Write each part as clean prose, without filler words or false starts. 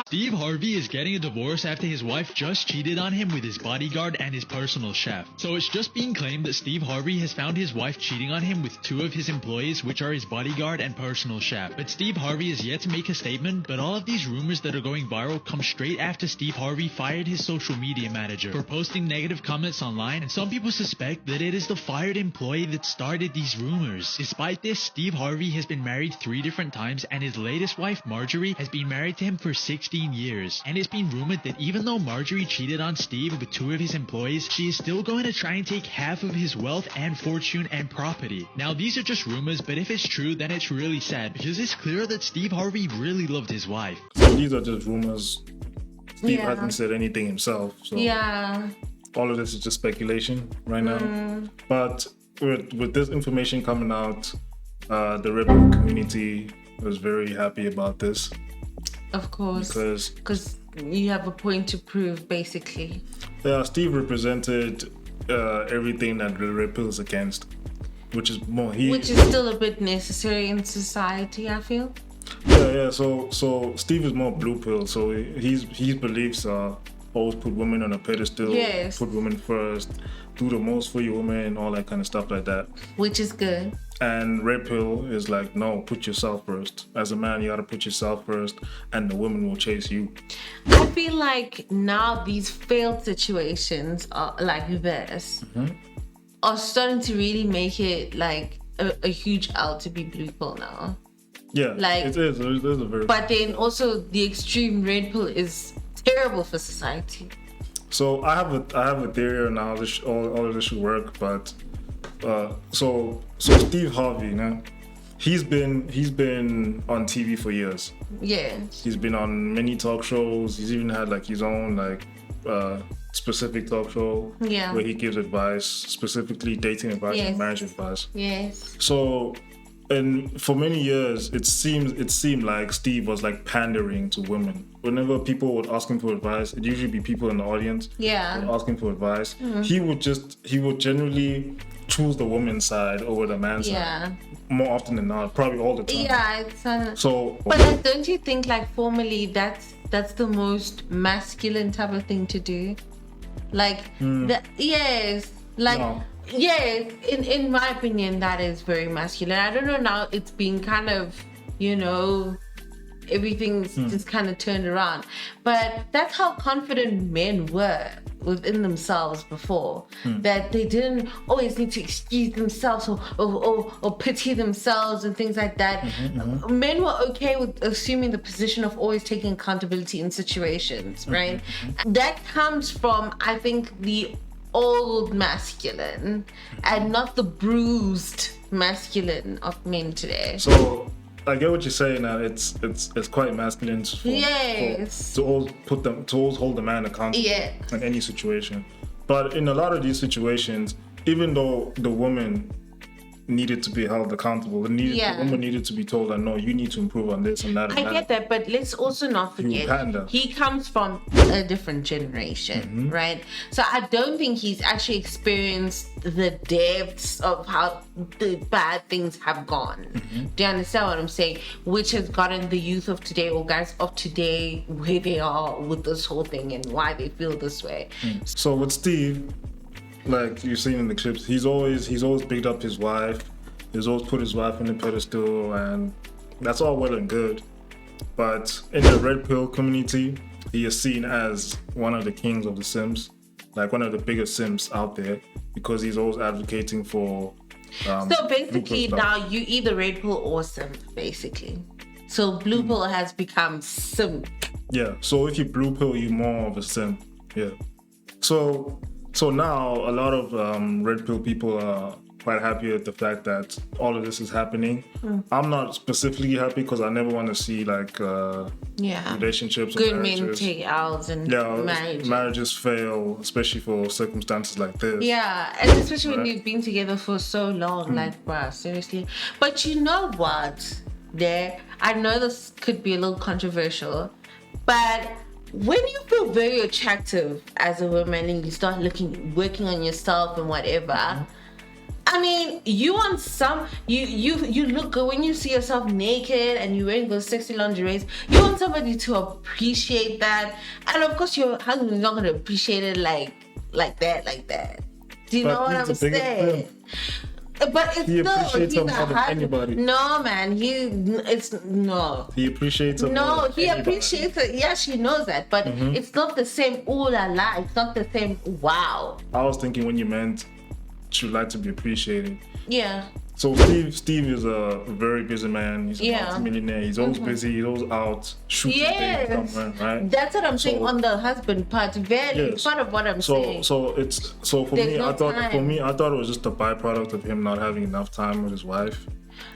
Steve Harvey is getting a divorce after his wife just cheated on him with his bodyguard and his personal chef. So it's just being claimed that Steve Harvey has found his wife cheating on him with two of his employees, which are his bodyguard and personal chef. But Steve Harvey is yet to make a statement, but all of these rumors that are going viral come straight after Steve Harvey fired his social media manager for posting negative comments online, and some people suspect that it is the fired employee that started these rumors. Despite this, Steve Harvey has been married 3 different times, and his latest wife, Marjorie, has been married to him for 16 years. And it's been rumored that even though Marjorie cheated on Steve with 2 of his employees, she is still going to try and take half of his wealth and fortune and property. Now, these are just rumors, but if it's true, then it's really sad, because it's clear that Steve Harvey really loved his wife. So these are just rumors. Steve hasn't said anything himself, so all of this is just speculation right now. But with this information coming out, the Red Bull community was very happy about this. Of course, because you have a point to prove, basically. Yeah, Steve represented everything that the Red Pill is against, which is more which is still a bit necessary in society, I feel. Yeah. So Steve is more blue pill. So his beliefs are always put women on a pedestal, put women first, do the most for your woman, all that kind of stuff like that. Which is good. And Red Pill is like, no, put yourself first. As a man, you gotta put yourself first, and the women will chase you. I feel like now these failed situations are like this are starting to really make it like a huge L to be blue pill now. Yeah, like it is. It is a very. But then also the extreme red pill is terrible for society. So I have a theory on how all of this should work, but so Steve Harvey, he's been on TV for years. Yeah. He's been on many talk shows. He's even had like his own specific talk show where he gives advice, specifically dating advice and marriage advice. Yes. So, and for many years, it seemed like Steve was like pandering to women. Whenever people would ask him for advice, it'd usually be people in the audience would ask him for advice. He would generally choose the woman's side over the man's side. More often than not, probably all the time. Yeah, it's so. But don't you think, like, formally, that's the most masculine type of thing to do? Like, yes, in my opinion, that is very masculine. I don't know, now it's been kind of, everything's just kind of turned around. But that's how confident men were within themselves before. That they didn't always need to excuse themselves or pity themselves and things like that. Men were okay with assuming the position of always taking accountability in situations, right? That comes from, I think, the old masculine and not the bruised masculine of men today. So I get what you're saying now. It's quite masculine to always hold the man accountable in any situation. But in a lot of these situations, even though the woman needed to be held accountable, the woman needed to be told that no, you need to improve on this and that. I get that, but let's also not forget he comes from a different generation, right? So I don't think he's actually experienced the depths of how the bad things have gone. Do you understand what I'm saying? Which has gotten the youth of today, or guys of today, where they are with this whole thing and why they feel this way. So with Steve, like you've seen in the clips, he's always bigged up his wife. He's always put his wife in the pedestal, and that's all well and good. But in the Red Pill community, he is seen as one of the kings of the Sims, like one of the biggest Sims out there, because he's always advocating for. So basically, now you either Red Pill or Simp, basically. So Blue Pill has become Simp. Yeah. So if you Blue Pill, you're more of a Simp. Yeah. So now a lot of Red Pill people are quite happy at the fact that all of this is happening. I'm not specifically happy because I never want to see like relationships good or marriages. men take L's and marriages fail, especially for circumstances like this. Yeah, and especially when you've been together for so long, like, wow, seriously. But you know what? I know this could be a little controversial, but when you feel very attractive as a woman and you start working on yourself and whatever, I mean, you want some. You look good when you see yourself naked and you're wearing those sexy lingeries. You want somebody to appreciate that, and of course, your husband is not going to appreciate it like that. Do you know what I'm saying? But it's he no, appreciates he's him more than anybody. No, man, no. He appreciates him. No, he appreciates it. Yeah, she knows that, but it's not the same. Ooh la la! It's not the same. Wow. I was thinking when you meant she'd like to be appreciated. Yeah. So Steve is a very busy man. He's a multi-millionaire. He's always busy. He's always out shooting things somewhere, right? That's what I'm saying on the husband part. Part of what I'm saying. So for me, I thought it was just a byproduct of him not having enough time with his wife.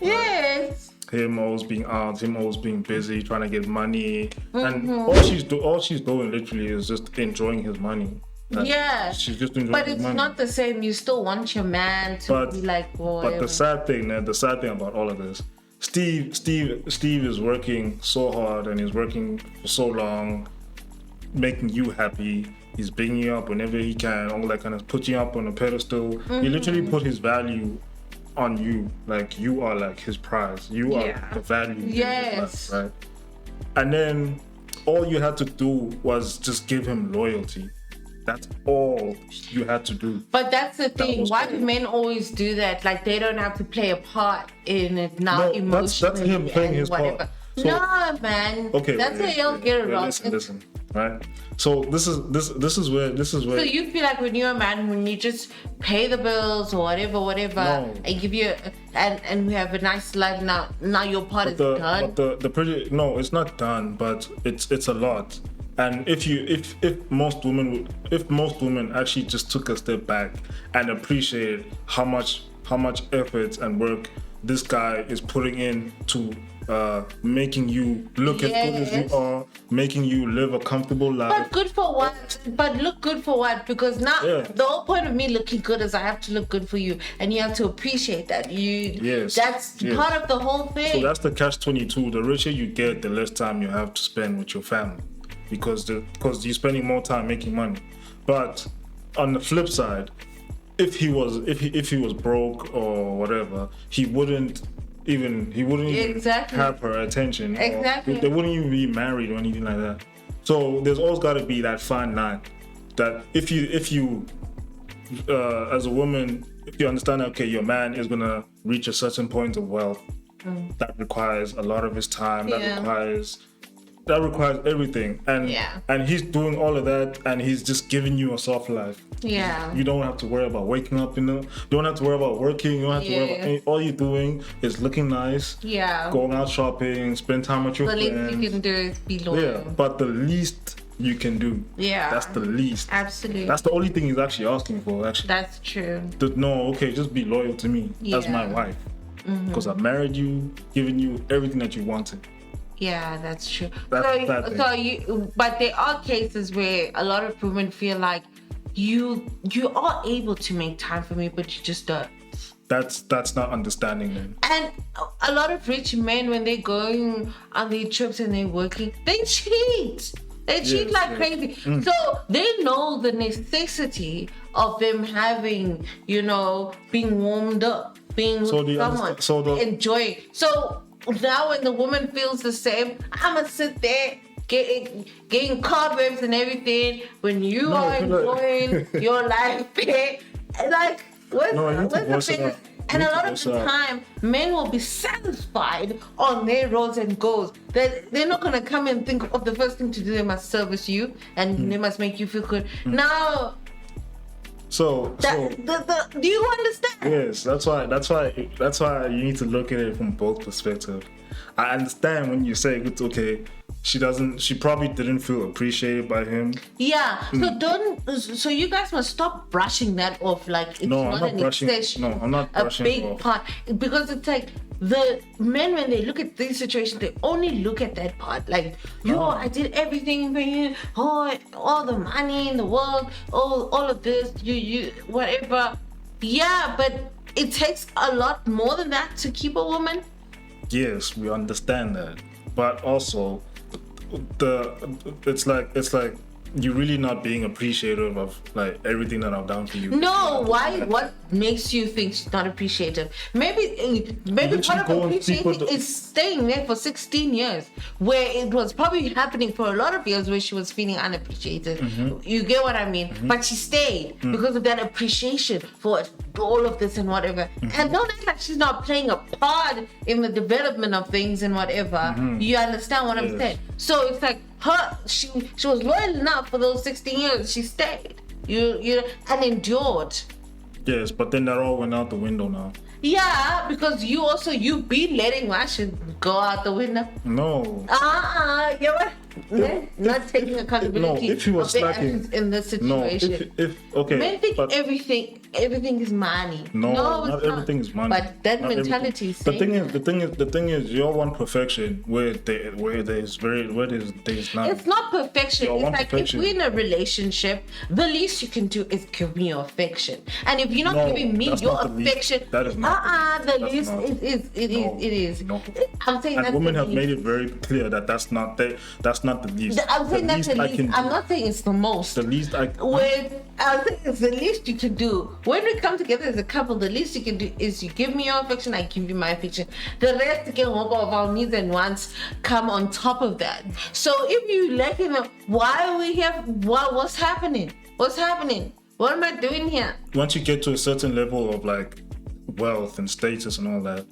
Yes. Him always being out, him always being busy, trying to get money, and all she's doing literally is just enjoying his money. She's just enjoying but it's his money. not the same. You still want your man to be like, but the sad thing about all of this, Steve is working so hard and he's working for so long, making you happy. He's bringing you up whenever he can, all that kind of put you up on a pedestal. He literally put his value on you, like you are like his prize. You are the value in his life, right? And then all you had to do was just give him loyalty. That's all you had to do. But that's the thing. Why do men always do that? Like they don't have to play a part in it now emotionally. That's him playing his part. So, no, man. Okay. That's where he'll get it wrong. Listen. Right. So this is where. So you feel like when you're a man, when you just pay the bills or whatever, and give you and we have a nice life now your part is done. But it's not done, but it's a lot. And if most women actually just took a step back and appreciated how much effort and work this guy is putting in to making you look as good as you are, making you live a comfortable life. But good for what? But look good for what? Because now the whole point of me looking good is I have to look good for you, and you have to appreciate that. That's part of the whole thing. So that's the catch-22. The richer you get, the less time you have to spend with your family. Because you're spending more time making money. But on the flip side, if he was broke or whatever, he wouldn't even have her attention. Exactly. They wouldn't even be married or anything like that. So there's always got to be that fine line that if you as a woman, if you understand that your man is gonna reach a certain point of wealth, that requires a lot of his time. That requires everything, and he's doing all of that, and he's just giving you a soft life. Yeah. You don't have to worry about waking up, you don't have to worry about working, you don't have to worry about anything. All you're doing is looking nice, going out shopping, spend time with your friends. The least you can do is be loyal. Yeah, but the least you can do. Yeah. That's the least. Absolutely. That's the only thing he's actually asking for, actually. That's true. Just be loyal to me as my wife. Because I married you, giving you everything that you wanted. Yeah, that's true. But there are cases where a lot of women feel like you are able to make time for me, but you just don't. That's not understanding then. And a lot of rich men, when they're going on their trips and they're working, they cheat. They cheat like crazy. So they know the necessity of them having, being warmed up, being with someone, enjoying. So now when the woman feels the same, I'ma sit there getting cobwebs and everything when you are enjoying your life. Like, what's the thing? And a lot of the time, men will be satisfied on their roles and goals. They're not gonna come and think of the first thing to do. They must service you and they must make you feel good. Now, do you understand? Yes, that's why you need to look at it from both perspectives. I understand when you say it's okay. She probably didn't feel appreciated by him. Yeah. So you guys must stop brushing that off like it's not an obsession. No, I'm not brushing a big part, because it's like the men, when they look at these situations, they only look at that part. Like, I did everything for you. All the money in the world, all of this, you whatever. Yeah, but it takes a lot more than that to keep a woman. Yes, we understand that, but also it's like you're really not being appreciative of like everything that I've done for you. No, why? What makes you think she's not appreciative? Maybe part of appreciating is staying there for 16 years, where it was probably happening for a lot of years where she was feeling unappreciated. You get what I mean? But she stayed because of that appreciation for all of this and whatever. And don't act like she's not playing a part in the development of things and whatever. You understand what I'm saying? So it's like she was loyal enough for those 16 years. She stayed, and endured. Yes, but then that all went out the window now. Yeah, because you be letting my shit go out the window. No. You know what? Not taking accountability. No, if she was of their slacking actions in this situation. No, if okay. Men think but everything is money. No, it's not everything is money. But that Not mentality is the thing is, you all want perfection where there's not. It's not perfection. You It's want like perfection. if we're in a relationship, the least you can do is give me your affection. And if you're not No, giving me that's your not the least. affection, That is not the that's least not- it is. No. I'm saying And that's women the have least. made it very clear that that's not the least. I'm saying that's the I least. can I'm do. not saying it's the most. The least I. I think it's the least you can do. When we come together as a couple, the least you can do is you give me your affection, I give you my affection. The rest again, of our needs and wants come on top of that. So if you let him, why are we here? What's happening? What's happening? What am I doing here? Once you get to a certain level of like wealth and status and all that,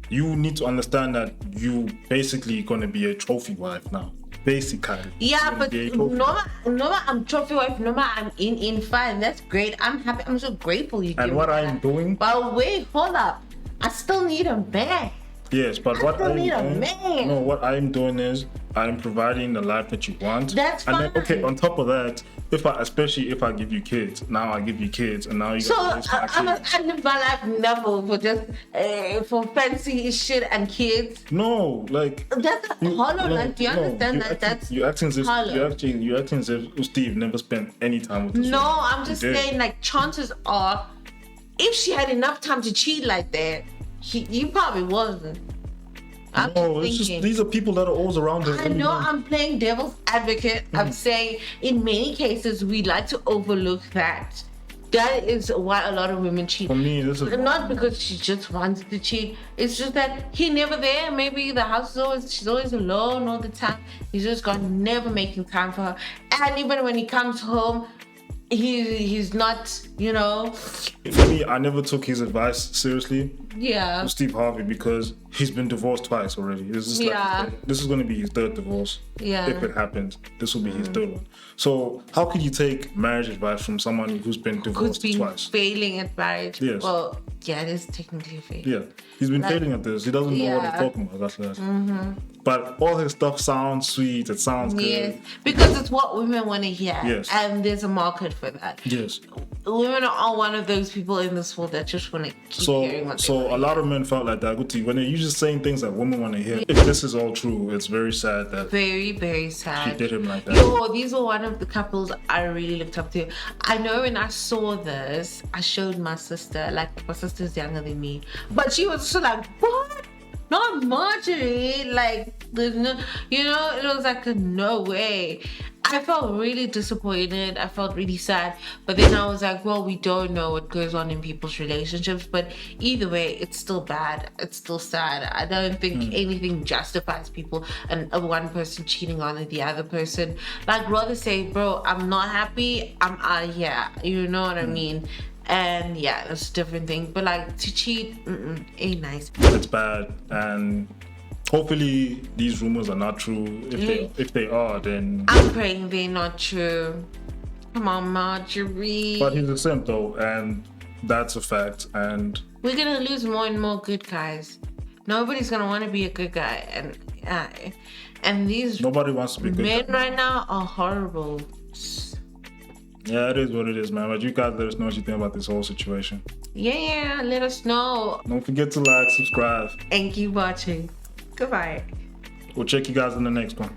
you need to understand that you basically gonna be a trophy wife now. Basically. Yeah, You're but gonna be a trophy wife. no, I'm trophy wife. No, I'm in fine. That's great. I'm happy. I'm so grateful you. And give what me I'm that. doing. But wait, hold up. I still need a man. Yes, but what still I'm need a doing, man. no, what I'm doing is I'm providing the life that you want. That's and then, okay, fine. on top of that, especially if I give you kids, now I give you kids, and now you So got to raise my kids. I live my life never for just for fancy shit and kids. No, like That's hollow. Like, do you understand that? That's you acting as if hollow. you acting as if Steve never spent any time with this No, woman. I'm just He did. saying. Like, chances are, if she had enough time to cheat like that, he probably wasn't. I'm No, just it's just thinking. these are people that are always around her. I know I'm playing devil's advocate. I'm saying in many cases we like to overlook that. That is why a lot of women cheat. For me, this is Not because she just wants to cheat. It's just that he never there. Maybe the house is she's always alone all the time. He's just gone, never making time for her. And even when he comes home, he's not, for me. I never took his advice seriously. yeah. Steve Harvey, because he's been divorced twice already. This is this is going to be his third divorce. Yeah. If it happens, this will be his third one. So how could you take marriage advice from someone who's been Who's divorced been twice? failing at marriage. Yes. Well, yeah, it is technically failing. Yeah, he's been failing at this. He doesn't know what Yeah. he's talking about. That's that. But all his stuff sounds sweet. It sounds good. Yes, because it's what women want to hear. Yes. And there's a market for that. Yes. Women are one of those people in this world that just want to keep hearing what they So want a lot of men felt like that. Guti, when you're just saying things that women want to hear. If this is all true, it's very sad that Very, very she sad. did him like that. Yo, these were one of the couples I really looked up to. I know when I saw this, I showed my sister, like my sister's younger than me, but she was so like, what? Not Marjorie. Like, there's no, it was like a no way. I felt really disappointed. I felt really sad. But then I was like, well, we don't know what goes on in people's relationships. But either way, it's still bad. It's still sad. I don't think anything justifies people and one person cheating on the other person. Like, rather say, bro, I'm not happy. I'm out of here. You know what I mean? And yeah, that's a different thing. But like, to cheat, ain't nice. It's bad, and hopefully these rumors are not true. If they are, then. I'm praying they're not true. Come on, Marjorie. But he's a simp though, and that's a fact. And We're gonna lose more and more good guys. Nobody's gonna want to be a good guy, and these nobody wants to be good. men guy. right now are horrible. Yeah, it is what it is, man. But you guys let us know what you think about this whole situation. Yeah, let us know Don't forget to like, subscribe. and keep watching. Goodbye. We'll check you guys in the next one.